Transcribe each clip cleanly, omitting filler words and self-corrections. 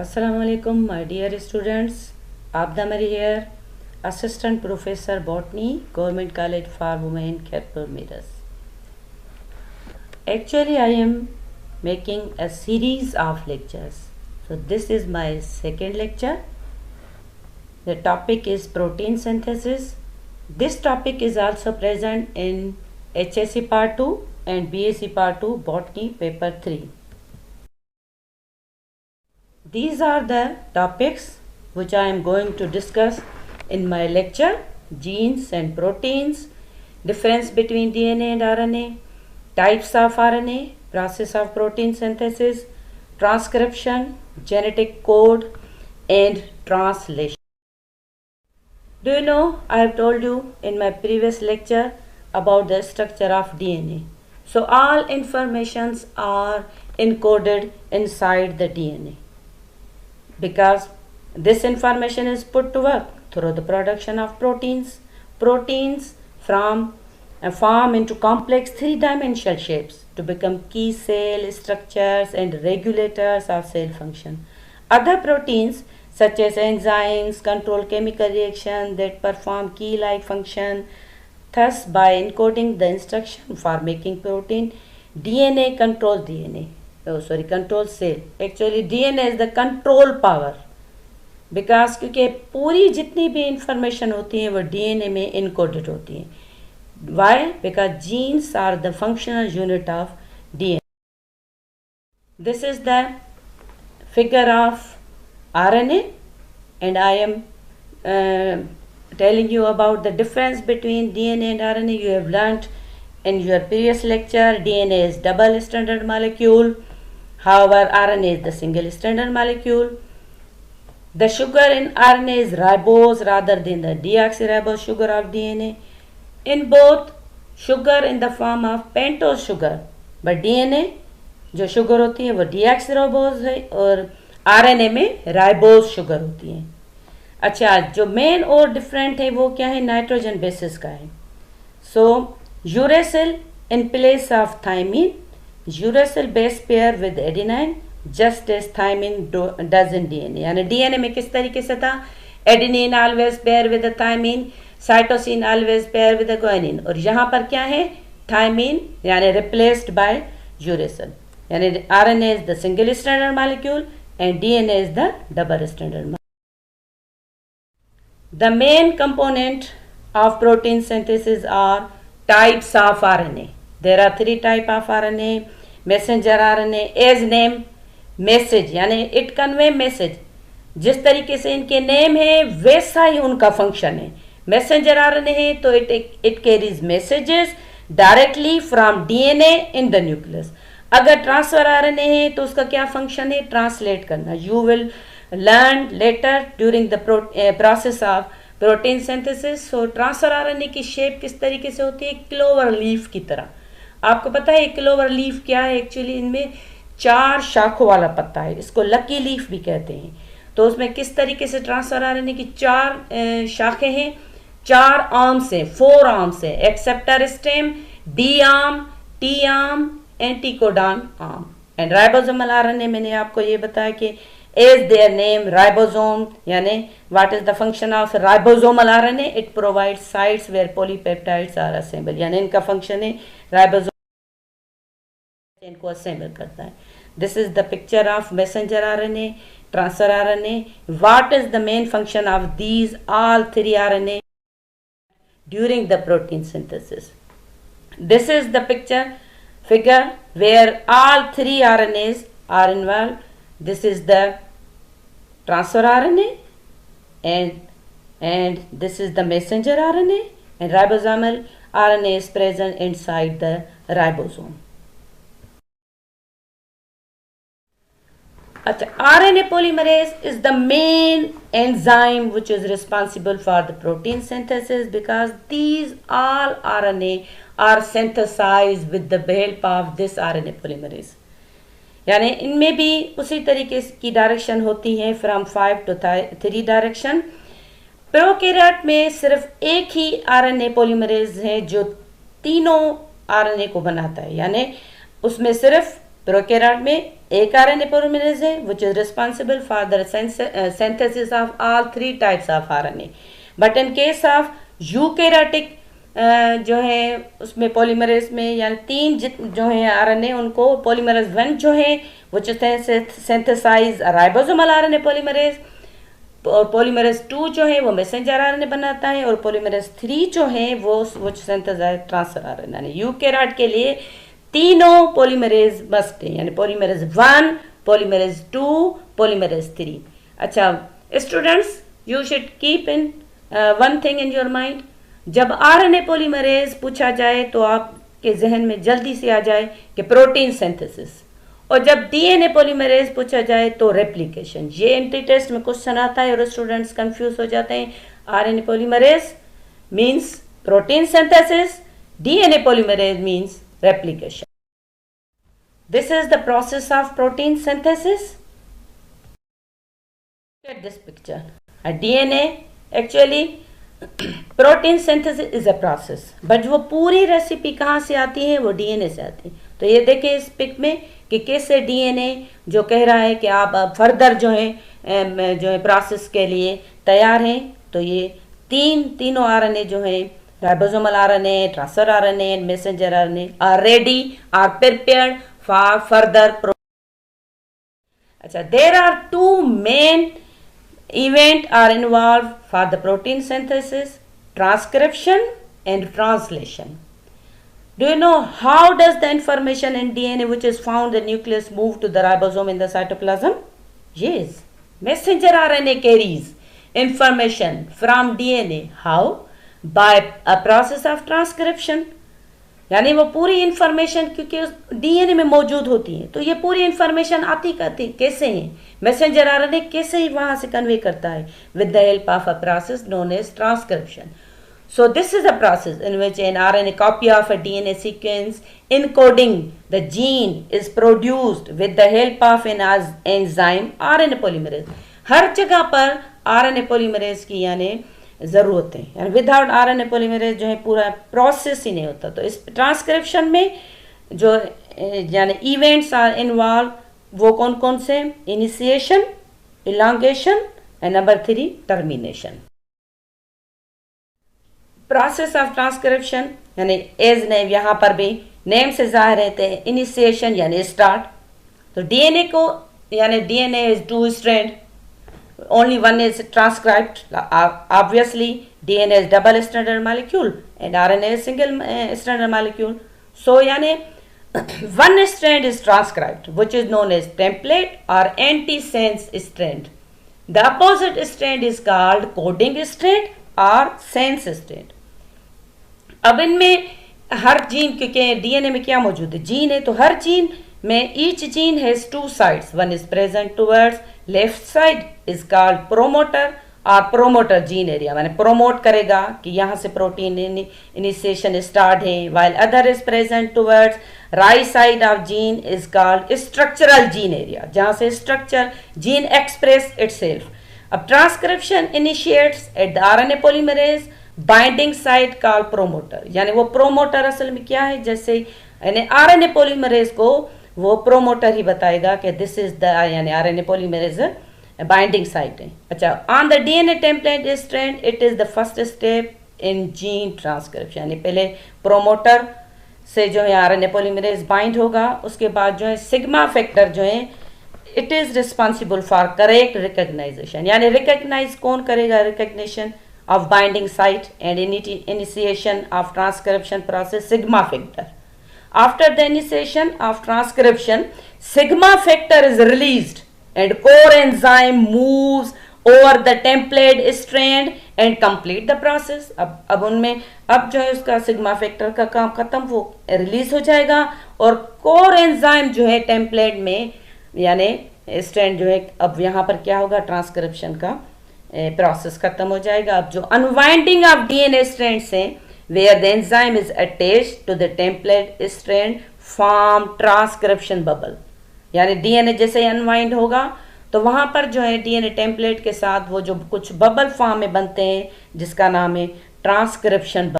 Assalamu alaikum, my dear students. Abdamari here, Assistant Professor Botany, Government College for Women, Kharagpur, Miras. Actually, I am making a series of lectures. So, this is my second lecture. The topic is protein synthesis. This topic is also present in HSC Part 2 and BSc Part 2, Botany Paper 3. These are the topics which I am going to discuss in my lecture: genes and proteins, difference between DNA and RNA, types of RNA, process of protein synthesis, transcription, genetic code, and translation. Do you know, I have told you in my previous lecture about the structure of DNA. So all informations are encoded inside the DNA, because this information is put to work through the production of proteins. Proteins form into complex three-dimensional shapes to become key cell structures and regulators of cell function. Other proteins such as enzymes control chemical reactions that perform key-like function. Thus, by encoding the instruction for making protein, DNA controls controls cell. Actually, DNA is the control power, because क्योंकि पूरी जितनी भी information होती है वो DNA में encoded होती है. Why? Because genes are the functional unit of DNA. This is the figure of RNA, and I am telling you about the difference between DNA and RNA. You have learnt in your previous lecture, DNA is double stranded molecule. However, RNA is the single stranded molecule. The sugar in RNA is ribose rather than the deoxyribose sugar of DNA. In both, sugar in the form of pentose sugar, but DNA जो sugar होती है वो deoxyribose है और RNA में ribose sugar होती है. अच्छा, जो मेन और डिफरेंट है वो क्या है? नाइट्रोजन बेसिस का है. So uracil in place of thymine, uracil base pair with adenine just as thymine does in DNA. यानी डीएनए में किस तरीके से था? Adenine always pair with thymine, cytosine always pair with guanine, और यहाँ पर क्या है? थाइमिन यानी रिप्लेस्ड बाय यूरेसिल. यानी RNA is the single stranded molecule and DNA is the double stranded molecule. The main component of protein synthesis are types of RNA. There are three types of RNA. Messenger RNA, as name message, यानी it convey message. जिस तरीके से इनके name है वैसा ही उनका function है. Messenger RNA है तो it carries messages directly from DNA in the nucleus. अगर ट्रांसफर आरएनए है तो उसका क्या फंक्शन है? ट्रांसलेट करना. You will learn letter during the process of protein synthesis. So transfer RNA की शेप किस तरीके से होती है? क्लोवर लीफ की तरह. आपको पता है क्लोवर लीफ क्या है? एक्चुअली इनमें 4 शाखों वाला पत्ता है, इसको लकी लीफ भी कहते हैं. तो उसमें किस तरीके से ट्रांसफर आरएनए की 4 शाखें हैं, 4 आर्म्स हैं, 4 आर्म्स हैं. Acceptor stem, D arm, T arm, anticodon arm. And ribosomal RNA मैंने आपको ये बताया कि एज देयर नेम राइबोसोम, यानी what is the function of ribosomal RNA? It provides sites where polypeptides are assemble. यानी इनका फंक्शन है राइबोसोम इनको असेंबल करता है. This is the picture of messenger RNA, transfer RNA. What is the main function of these all 3 RNA during the protein synthesis? This is the figure where all 3 RNAs are involved. This is the transfer RNA and this is the messenger RNA, and ribosomal RNA is present inside the ribosome. RNA polymerase is the main enzyme which is responsible for the protein synthesis, because these all RNA are synthesized with the help of this RNA polymerase. यानी इनमें भी उसी तरीके की direction होती है from 5 to 3 direction. Prokaryote में सिर्फ एक ही आरएनए पॉलीमरेज है जो तीनों आरएनए को बनाता है. यानी उसमें सिर्फ प्रोकैरियोट में एक आरएनए पॉलीमरेज है which is responsible for the synthesis of all 3 types of RNA. But in case of eukaryotic जो है उसमें पॉलीमरेज में यानी 3 जो है आरएनए उनको पॉलीमरेज 1 जो है विच सिंथेसाइज राइबोसोमल आरएनए पॉलीमरेज, और पॉलीमरेज 2 जो है वो मैसेंजर आरएनए बनाता है, और पॉलीमरेज 3 जो है वो सिंथेसाइज ट्रांसफर आरएनए। यानी यूकैरियोट के लिए तीनों पॉलीमरेज मस्ट है, यानी पॉलीमरेज 1, पॉलीमरेज 2, पॉलीमरेज 3। अच्छा students, you should keep in one thing in your mind, जब आरएनए पॉलीमरेज पूछा जाए तो आपके जहन में जल्दी से आ जाए कि प्रोटीन सिंथेसिस, और जब डीएनए पॉलीमरेज पूछा जाए तो रेप्लिकेशन। ये एंट्री टेस्ट में क्वेश्चन आता है और स्टूडेंट्स कंफ्यूज हो जाते हैं। RNA polymerase means protein synthesis, DNA polymerase means replication. This is the process of protein synthesis. Look at this picture. A DNA actually protein synthesis is a process. But वो पूरी recipe कहाँ से आती है? वो डीएनए से आती है। तो ये देखें इस पिक में कि कैसे डीएनए जो कह रहा है कि आप फर्दर जो है प्रोसेस के लिए तैयार हैं। तो ये तीनों आरएनए जो है ribosomal RNA, transfer RNA and messenger RNA are ready, are prepared for further अच्छा, there are 2 main events are involved for the protein synthesis: transcription and translation. Do you know how does the information in DNA which is found in the nucleus move to the ribosome in the cytoplasm? Yes, messenger RNA carries information from DNA. How? By a process of transcription. यानी वो पूरी information क्योंकि उस DNA में मौजूद होती है, तो ये पूरी इंफॉर्मेशन आती कैसे है, मैसेंजर आरएनए कैसे ही वहां से कन्वे करता है, with the help of a process known as transcription. So this is a process in which an RNA copy of a DNA sequence encoding the gene is produced with the help of an enzyme RNA polymerase. हर जगह पर RNA polymerase की यानी ज़रूरत है, यानी without RNA polymerase जो है पूरा प्रोसेस ही नहीं होता. तो इस ट्रांसक्रिप्शन में जो यानी इवेंट्स आर इन्वॉल्व वो कौन कौन से? Initiation, elongation and number 3 termination. Process of transcription यानी एज नेम, यहाँ पर भी नेम से जाहिर रहते हैं. इनिशिएशन यानी स्टार्ट. तो डीएनए को यानी DNA is 2 strand, only one is transcribed. Obviously DNA is double stranded molecule and RNA is single stranded molecule. So yani one strand is transcribed which is known as template or antisense strand. The opposite strand is called coding strand or sense strand. अब इनमें हर gene, क्योंकि DNA में क्या मौजूद है? Gene है, तो हर gene में each gene has 2 sides. One is present towards left side is called promoter और promoter gene area, माने promote करेगा कि यहाँ से प्रोटीन initiation start है, while other is present towards right side of gene is called structural gene area, जहाँ से structure gene express itself. अब transcription initiates at the RNA polymerase binding site called promoter. यानी वो promoter असल में क्या है? जैसे यानी RNA polymerase को वो प्रोमोटर ही बताएगा कि दिस इज द यानी आरएनए पॉलीमरेज बाइंडिंग साइट है. अच्छा, on the DNA template strand it is the first step in gene transcription. यानी पहले प्रोमोटर से जो है आरएनए पॉलीमरेज बाइंड होगा, उसके बाद जो है सिग्मा फैक्टर जो है it is responsible for correct recognisation. यानी रिकग्नाइज कौन करेगा? Recognition of binding site and initiation of transcription process sigma factor. After the initiation of transcription, sigma factor is released and core enzyme moves over the template strand and complete the process. अब उनमें अब जो है उसका sigma factor का काम खत्म, वो रिलीज हो जाएगा और कोर एंजाइम जो है टेम्पलेट में यानी स्ट्रैंड जो है अब यहाँ पर क्या होगा? ट्रांसक्रिप्शन का प्रोसेस खत्म हो जाएगा. अब जो अनवाइंडिंग ऑफ डीएनए स्ट्रैंड्स हैं where the enzyme is attached to the template strand form transcription bubble. यानी डीएनए जैसे अनवाइंड होगा तो वहां पर जो है डीएनए टेम्पलेट के साथ वो जो कुछ बबल फॉर्म में बनते हैं जिसका नाम है ट्रांसक्रिप्शन बबल.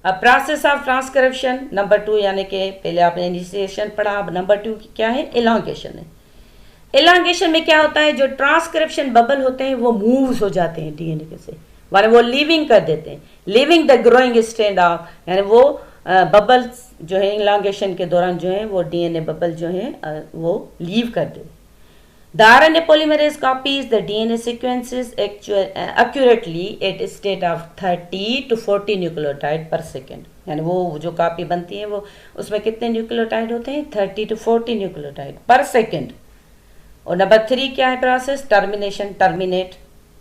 अब प्रोसेस ऑफ ट्रांसक्रिप्शन नंबर 2, यानी कि पहले आपने इनिशिएशन पढ़ा, अब नंबर 2 क्या है, एलोंगेशन है। एलोंगेशन में क्या होता है, जो ट्रांसक्रिप्शन बबल होते हैं वो मूव्स हो जाते हैं डीएनए के से, माने वो लिविंग कर देते हैं, living the growing strand of, यानी वो बबल्स जो है एलोंगेशन के दौरान जो है वो डीएनए बबल जो है वो लीव कर देते। The RNA polymerase copies the DNA sequences accurately at a state of 30 to 40 nucleotide पर सेकेंड, यानी वो जो कॉपी बनती है वो उसमें कितने न्यूक्लियोटाइड होते हैं, 30 to 40 न्यूक्लियोटाइड पर सेकेंड। और नंबर 3 क्या है process, termination, terminate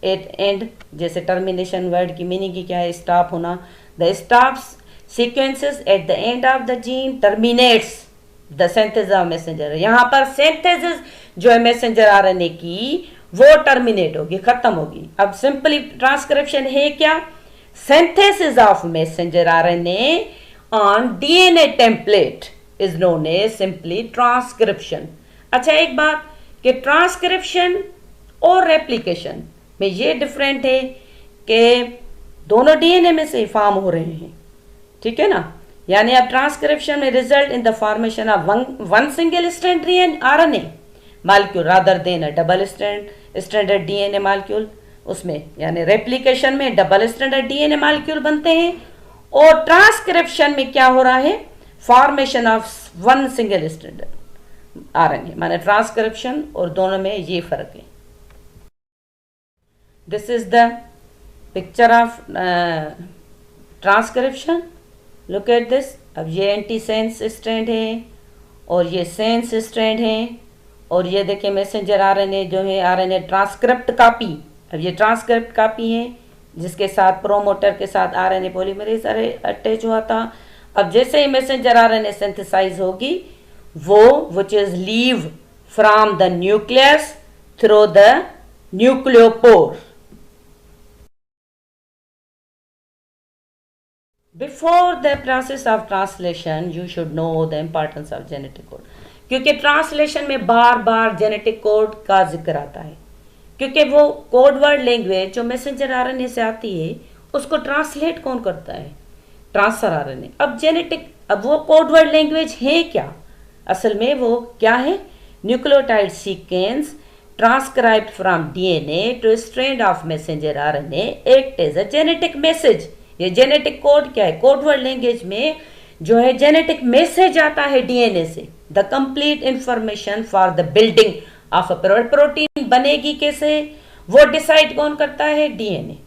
at and, जैसे टर्मिनेशन वर्ड की मीनिंग की क्या है, स्टॉप होना। The stop sequences at the end of the gene terminates the synthesis of messenger. यहाँ पर सिंथेसिस जो है मैसेंजर आरएनए की वो टर्मिनेट होगी, खत्म होगी। अब सिंपली ट्रांसक्रिप्शन है क्या, synthesis of messenger RNA on DNA template is known as simply transcription. अच्छा एक बात कि ट्रांसक्रिप्शन और रेप्लिकेशन में ये डिफरेंट है कि दोनों डीएनए में से फॉर्म हो रहे हैं, ठीक है ना। यानी अब ट्रांसक्रिप्शन में result in the formation of one single strand RNA molecule rather than a double stranded DNA molecule, उसमें यानी रेप्लिकेशन में डबल स्ट्रैंडेड डीएनए मॉलिक्यूल बनते हैं, और ट्रांसक्रिप्शन में क्या हो रहा है, formation of one single stranded RNA, माने ट्रांसक्रिप्शन और दोनों में ये फर्क है। This is the picture of transcription, look at this. अब ये एंटीसेंस स्ट्रैंड है और ये सेंस स्ट्रैंड है, और ये देखिए मैसेंजर आरएनए जो है आरएनए ट्रांसक्रिप्ट कॉपी। अब ये ट्रांसक्रिप्ट कॉपी है जिसके साथ प्रोमोटर के साथ आरएनए पॉलीमरेज अटैच हुआ था। अब जैसे ही मैसेंजर आरएनए सिंथेसाइज होगी वो which is leave from the nucleus through the nucleopore. Before the process of translation, you should know the importance of genetic code, क्योंकि ट्रांसलेशन में बार बार जेनेटिक कोड का जिक्र आता है, क्योंकि वो कोड वर्ड लैंग्वेज जो मैसेंजर आरएनए से आती है उसको ट्रांसलेट कौन करता है, ट्रांसफर आरएनए। अब जेनेटिक, अब वो कोड वर्ड लैंग्वेज है क्या, असल में वो क्या है, nucleotide sequence transcribed from DNA to strand of messenger RNA act as a genetic message. ये जेनेटिक कोड क्या है, कोड वर्ड लैंग्वेज में जो है जेनेटिक मैसेज आता है डीएनए से, the complete information for the building of a protein बनेगी कैसे, वो डिसाइड कौन करता है, डीएनए।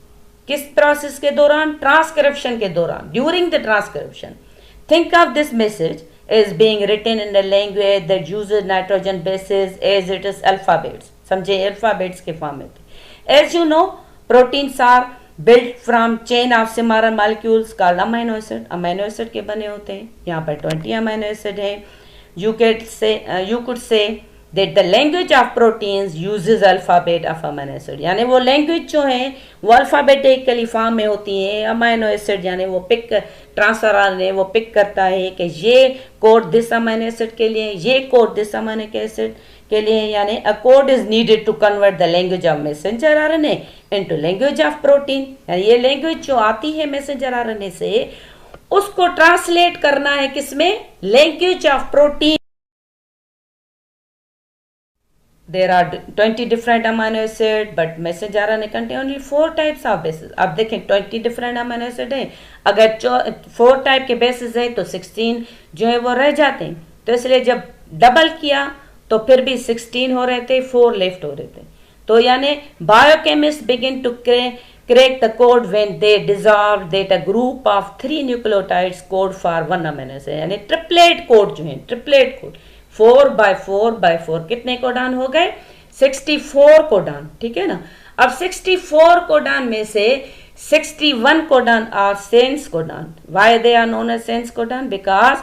किस प्रोसेस के दौरान, ट्रांसक्रिप्शन के दौरान, during the transcription. Think of this message is being written in the language that uses nitrogen bases as it is alphabets, समझे अल्फाबेट्स के फॉर्म में थे। As you know proteins are built from chain of similar molecules called amino acid, अमीनो एसिड के बने होते हैं। यहाँ पर 20 अमीनो एसिड है। you could say that the language of proteins uses alphabet of amino acid, यानी वो लैंग्वेज जो है वो अल्फाबेटिकली फॉर्म में होती है। अमीनो एसिड यानी वो पिक ट्रांसफर आरएनए वो पिक करता है कि ये कोड दिस अमीनो एसिड के लिए, ये कोड दिस अमीनो एसिड के लिए, यानी a code is needed to convert the language of messenger RNA into language of protein. यानी ये लैंग्वेज जो आती है मैसेंजर आरएनए से उसको ट्रांसलेट करना है किसमें, language of protein. There are 20 different amino acid, but messenger RNA contain only 4 types of bases. अब देखें 20 different amino acid है, अगर 4 टाइप के बेसिस है तो 16 जो है वो रह जाते हैं। तो इसलिए जब डबल किया तो फिर भी 16 हो रहे थे, 4 लेफ्ट हो रहे थे। तो यानी biochemist begin to crack the code when they dissolve that a group of 3 nucleotides code for 1 amino acid, यानी ट्रिपलेट कोड जो है, ट्रिपलेट कोड 4x4x4 कितने कोडान हो गए, 64 कोडान, ठीक है ना। अब 64 कोडान में से 61 codon are sense codon. Why they are known as sense codon, because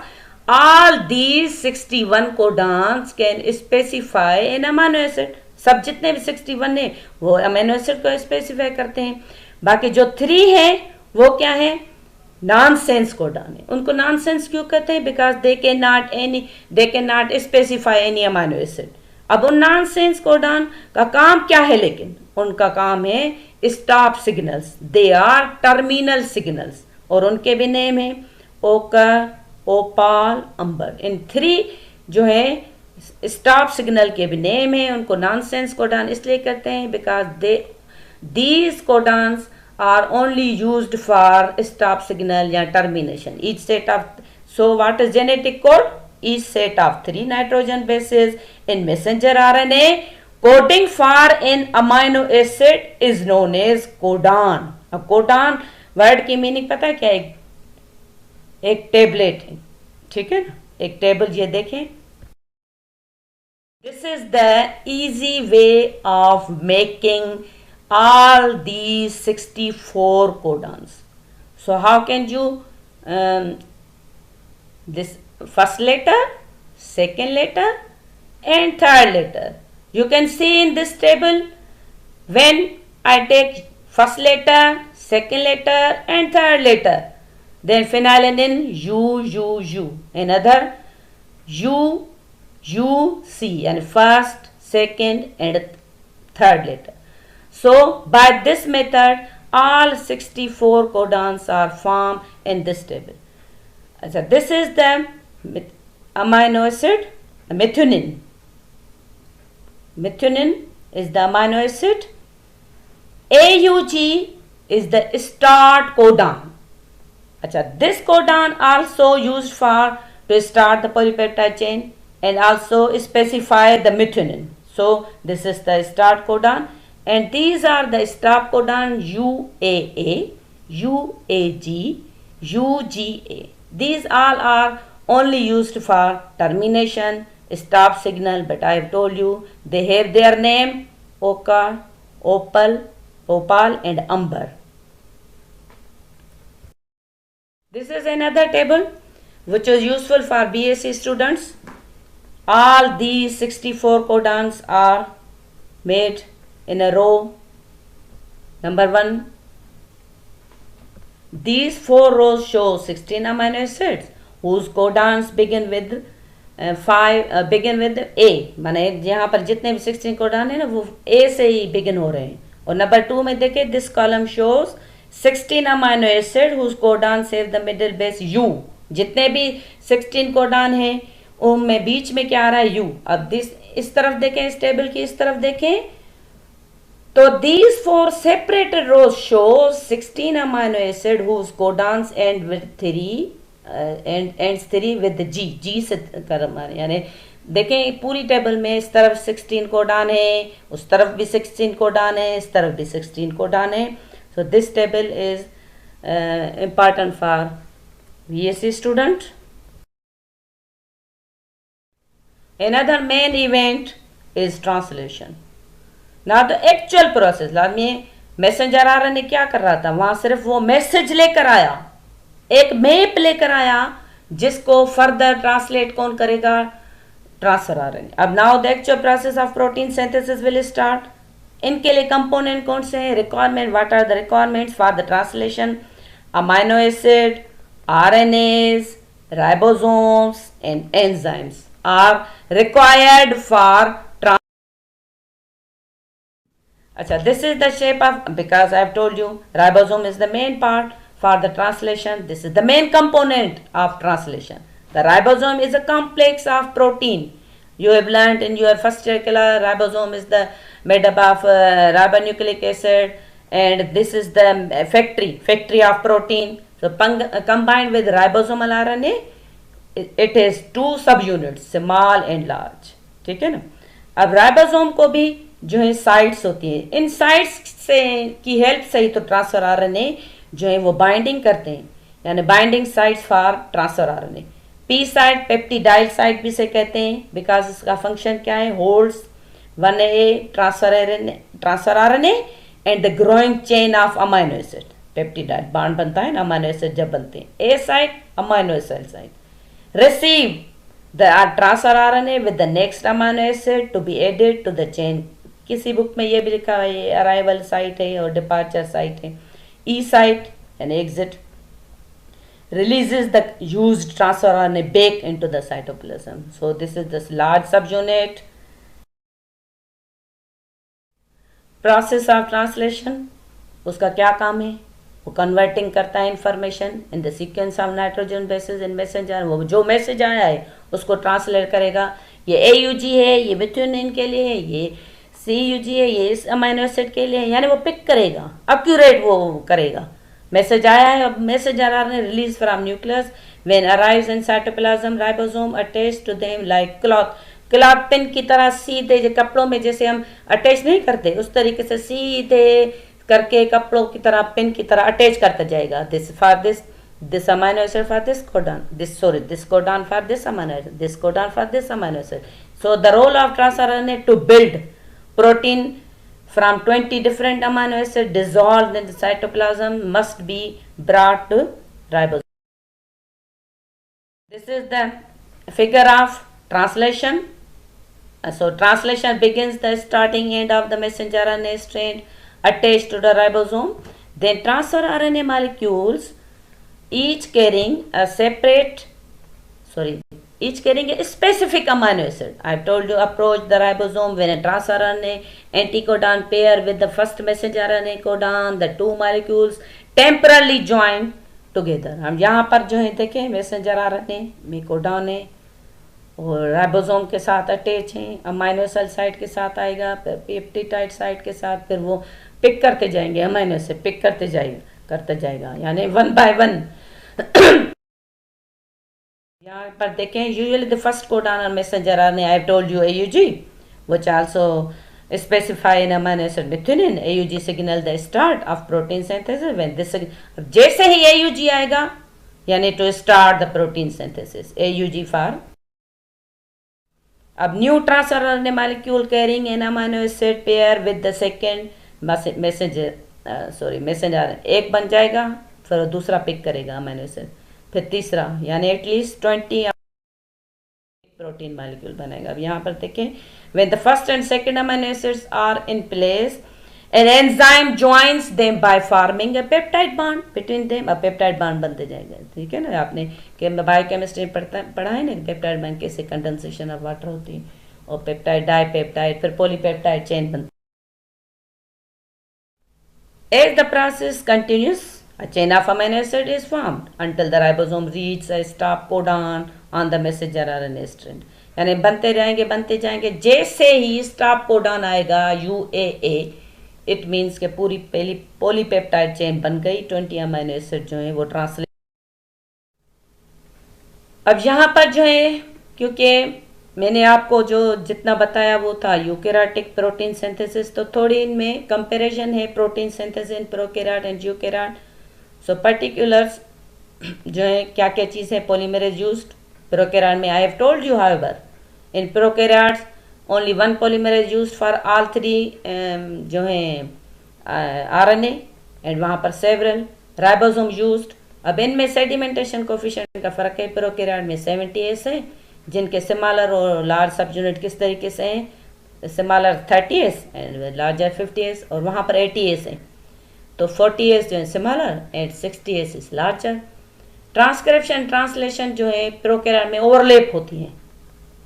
all these 61 codons can specify an amino acid। सब जितने भी 61 है वो अमीनो एसिड को स्पेसिफाई करते हैं। बाकी जो 3 है वो क्या है, नॉन सेंस कोडान है। उनको नॉन सेंस क्यों कहते हैं, because they can not specify any amino acid. अब उन नॉन सेंस कोडान का काम क्या है, लेकिन उनका काम है stop signals, they are terminal signals. और उनके भी नेम है ओकर, ओपाल, अंबर। इन 3 जो है स्टॉप सिग्नल के भी नेम है। उनको नॉनसेंस कोडान इसलिए कहते हैं because these codons are only used for stop signal या termination. Each set of so what is genetic code? Each set of 3 nitrogen bases in messenger RNA coding for an amino acid is known as codon. अब codon word की meaning पता है क्या है? एक tablet है, ठीक है ना, एक टेबल ये देखें। This is the easy way of making all these 64 codons. So how can you this first letter, second letter and third letter? You can see in this table when I take first letter, second letter and third letter, then phenylalanine U, another U, C, and first, second and third letter. So by this method all 64 codons are formed in this table. So this is the amino acid methionine. Methionine is the amino acid. AUG is the start codon. This codon also used for to start the polypeptide chain and also specify the methionine. So this is the start codon. And these are the stop codon UAA, UAG, UGA. These all are only used for termination, stop signal, but I have told you they have their name Oka, Opal, Opal and Amber. This is another table which is useful for BSc students. All these 64 codons are made in a row. Number 1, these 4 rows show 16 amino acids whose codons begin with begin with A. माने यहाँ पर जितने भी 16 codon है ना वो A से ही begin हो रहे हैं. और नंबर 2 में देखें, this column shows 16 amino acid whose codons have the middle base U. जितने भी 16 कोडान हैं उनमें बीच में क्या आ रहा है U. अब इस तरफ देखें, इस टेबल की इस तरफ देखें तो these 4 separated rows show 16 amino acid whose codons end with 3 ends 3 with the G से कर हमारे, यानी देखें पूरी टेबल में इस तरफ 16 कोडान है, उस तरफ भी 16 कोडान है, इस तरफ भी 16 कोडान है. So this table is important for BSc student. Another main event is translation. Now the actual process, में मैसेंजर RNA क्या कर रहा था, वहां सिर्फ वो मैसेज लेकर आया, एक मैप लेकर आया जिसको फर्दर ट्रांसलेट कौन करेगा, ट्रांसफर RNA. अब now the actual process of protein synthesis will start. इनके लिए कंपोनेंट कौन से हैं, requirement, what are the requirements for the translation, amino acid, RNAs, ribosomes and enzymes are required for this is the shape of, because I have told you ribosome is the main part for the translation. This is the main component of translation. The ribosome is a complex of protein. You have learned in your first curricular, ribosome is the made up of ribonucleic acid, and this is the factory of protein. So combined with ribosomal RNA, it has 2 subunits, small and large. ठीक है ना. अब ribosome को भी जो है sites होती है, इन साइट्स से की हेल्प से ही तो ट्रांसफर RNA जो है वो बाइंडिंग करते हैं, यानी binding sites for transfer RNA. P site peptidyl site भी से कहते हैं बिकॉज इसका फंक्शन क्या है, holds 1A transfer RNA and the growing chain of amino acid. Peptidyl bond बनता है ना अमाइनो एसिड जब बनते हैं. A site amino acid site receive the transfer RNA with the next amino acid to be added to the chain. किसी book में ये भी लिखा है, ये अराइवल साइट है और डिपार्चर साइट है. E site and exit releases the used transfer RNA back into the cytoplasm. So this is this large subunit. Process of translation, उसका क्या काम है, वो कन्वर्टिंग करता है information in the sequence of nitrogen bases in messenger. वो जो message आया है उसको ट्रांसलेट करेगा, ये AUG है, ये मिथ्योनिन के लिए है, ये CUG है, ये इस अमाइनो एसिड के लिए है, यानी वो पिक करेगा, एक्यूरेट वो करेगा। मैसेज आया है, अब message RNA release from nucleus when arrives in cytoplasm ribosome attach to them like cloth pin की तरह सीधे, जो कपड़ों में जैसे हम अटैच नहीं करते उस तरीके से सीधे करके कपड़ों की तरह पिन की तरह अटैच करता जाएगा। This for this amino acid for this codon, this codon for this amino acid, this codon for this amino acid. So the role of trans-RNA to build protein from 20 different amino acids dissolved in the cytoplasm must be brought to ribosome. This is the figure of translation. So translation begins the starting end of the messenger RNA strand attached to the ribosome. Then transfer RNA molecules each carrying a specific amino acid. I have told you approach the ribosome when a transfer RNA anticodon pair with the first messenger RNA codon, the two molecules temporarily join together. हम यहाँ पर जो है देखें messenger RNA में codon है और ribosome के साथ अटैच हैं, अमाइनो एसिड साइट के साथ आएगा, पेप्टिडाइड साइट के साथ, फिर वो पिक करते जाएंगे, अमाइनो एसिड पिक करते जाएगा यानी 1 by 1। यहाँ पर देखें यूजुअली द फर्स्ट कोडॉन और messenger RNA I have told you AUG which also specify in amino acid methionine. AUG signal the start of protein synthesis when this, जैसे ही AUG आएगा यानी to start the protein synthesis, AUG for. अब new transfer RNA molecule carrying an amino acid pair with the second messenger एक बन जाएगा, फिर दूसरा पिक करेगा अमाइनो एसिड, फिर तीसरा, यानी एटलीस्ट 20 प्रोटीन मॉलिक्यूल बनेगा। अब यहाँ पर देखें when the first and second amino acids are in place an enzyme joins them by forming a peptide bond between them. अब पेप्टाइड बॉन्ड बनते जाएगा, ठीक है ना, आपने बायोकेमिस्ट्री पढ़ा है ना, पेप्टाइड बॉन्ड कैसे कंडेंसेशन ऑफ वाटर होती है और पेप्टाइड डाईपेप्टाइड फिर पॉलीपेप्टाइड चेन बनती है। As the process continues, a chain of amino acid is formed until the ribosome reaches a stop codon on the messenger RNA strand. यानी बनते जाएंगे, जैसे ही स्टॉप कोडॉन आएगा UAA, इट मीन्स के पूरी पहली पॉलीपेप्टाइड चेन बन गई, 20 अमाइनो एसिड जो है वो ट्रांसलेट। अब यहाँ पर जो है, क्योंकि मैंने आपको जो जितना बताया वो था यूकेराटिक प्रोटीन सिंथेसिस, तो थोड़ी इनमें कंपैरिजन है protein synthesis in prokaryote and eukaryote. So particulars जो है क्या क्या चीज़ है पॉलीमरेज यूज्ड प्रोकैरियोट में। आई have told you however in prokaryotes only 1 polymerase used for all 3 जो है RNA एंड वहाँ पर सेवरल राइबोसोम यूज्ड। अब इनमें सेडिमेंटेशन कोफिशिएंट का फ़र्क है, प्रोकैरियोट में 70S है जिनके स्मॉलर और लार्ज सब यूनिट किस तरीके से हैं, smaller 30S and larger 50S और वहाँ पर 80S है, तो 40S जो है smaller and 60S is larger. Transcription translation जो है प्रोकैरियोट में ओवरलैप होती है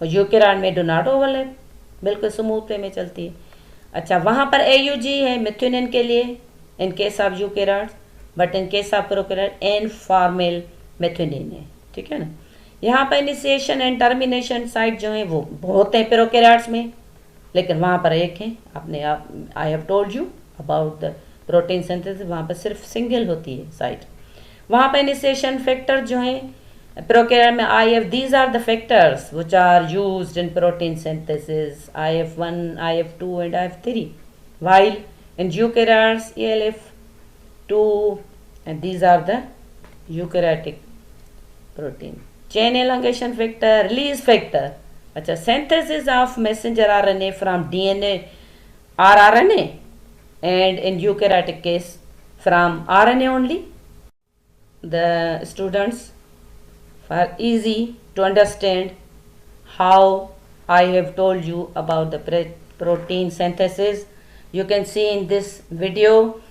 और यूकेरियोट में डू नॉट ओवरलैप, बिल्कुल स्मूथ वे में चलती है। अच्छा, वहाँ पर AUG है मिथ्योनिन के लिए in case of eukaryote, but in case of prokaryote N formyl methionine है, ठीक है ना। यहाँ पर इनिशिएशन एंड टर्मिनेशन साइट जो है वो बहुत हैं प्रोकैरियोट्स में, लेकिन वहाँ पर एक है, आपने आई have told you about the protein synthesis, वहाँ पर सिर्फ सिंगल होती है साइट। वहाँ पर इनिशिएशन फैक्टर जो है प्रोकैरियोट में IF, these are the factors which are used in protein synthesis, IF1, IF2 and IF3, while in eukaryotes ELF2 and these are the eukaryotic protein. Chain elongation factor, release factor. अच्छा, synthesis of messenger RNA from DNA or RNA and in eukaryotic case from RNA only. The students, for easy to understand how I have told you about the protein synthesis, you can see in this video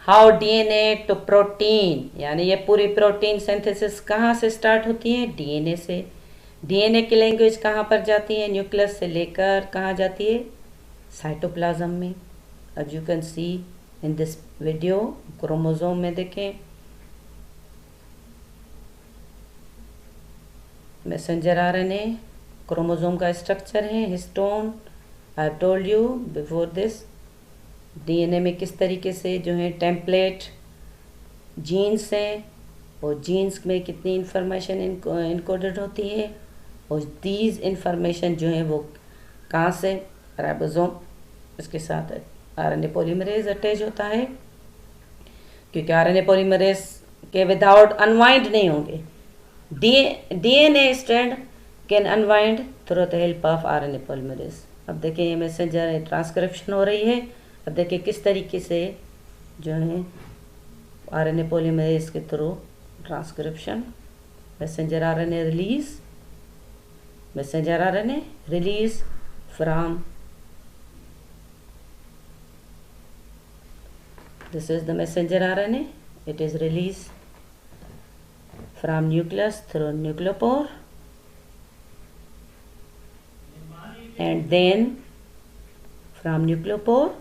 how DNA to protein, यानी ये पूरी protein synthesis कहाँ से start होती है, DNA से। DNA की language कहाँ पर जाती है, न्यूक्लियस से लेकर कहाँ जाती है, साइटोप्लाज्म में। अब you can see in this video. Chromosome में देखें, मैसेंजर आरएनए क्रोमोसोम का स्ट्रक्चर है। Histone, I have told you before this. DNA में किस तरीके से जो है टेम्पलेट जीन्स हैं, और जीन्स में कितनी इंफॉर्मेशन इनकोडेड होती है, और दीज इंफॉर्मेशन जो है वो कहाँ से, राइबोसोम इसके साथ आरएनए पॉलीमरेज अटैच होता है, क्योंकि आरएनए पॉलीमरेज के विदाउट अनवाइंड नहीं होंगे। DNA strand can unwind through the help of RNA polymerase. अब देखिए ये मैसेंजर ट्रांसक्रिप्शन हो रही है। अब देखिए किस तरीके से जो है आरएनए पॉलीमरेज के through transcription, messenger RNA release, messenger RNA release from, this is the messenger RNA, it is released from nucleus through nucleopore, and then from nucleopore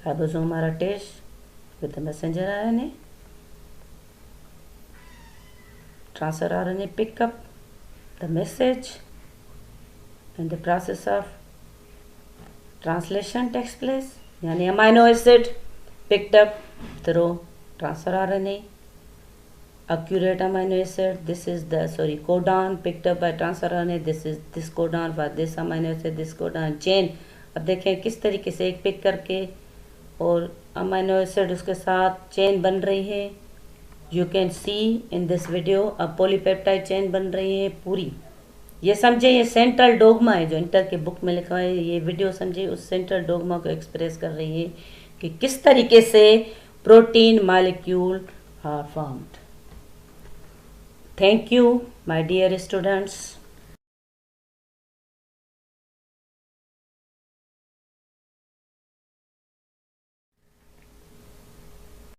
ribosome are attached with the messenger RNA. Transfer RNA pick up the message, and the process of translation takes place. यानी amino acid picked up through transfer RNA, accurate amino acid, this is the codon picked up by transfer RNA, this codon for this amino acid, this codon chain। अब देखें किस तरीके से एक pick करके और amino acid उसके साथ चेन बन रही है। You can see in this video अब पॉलीपेप्टाइड चेन बन रही है पूरी। ये समझे, ये सेंट्रल डोगमा है जो इंटर के बुक में लिखा है। ये वीडियो समझे उस सेंट्रल डोगमा को एक्सप्रेस कर रही है कि किस तरीके से protein molecule are formed. Thank you my dear students.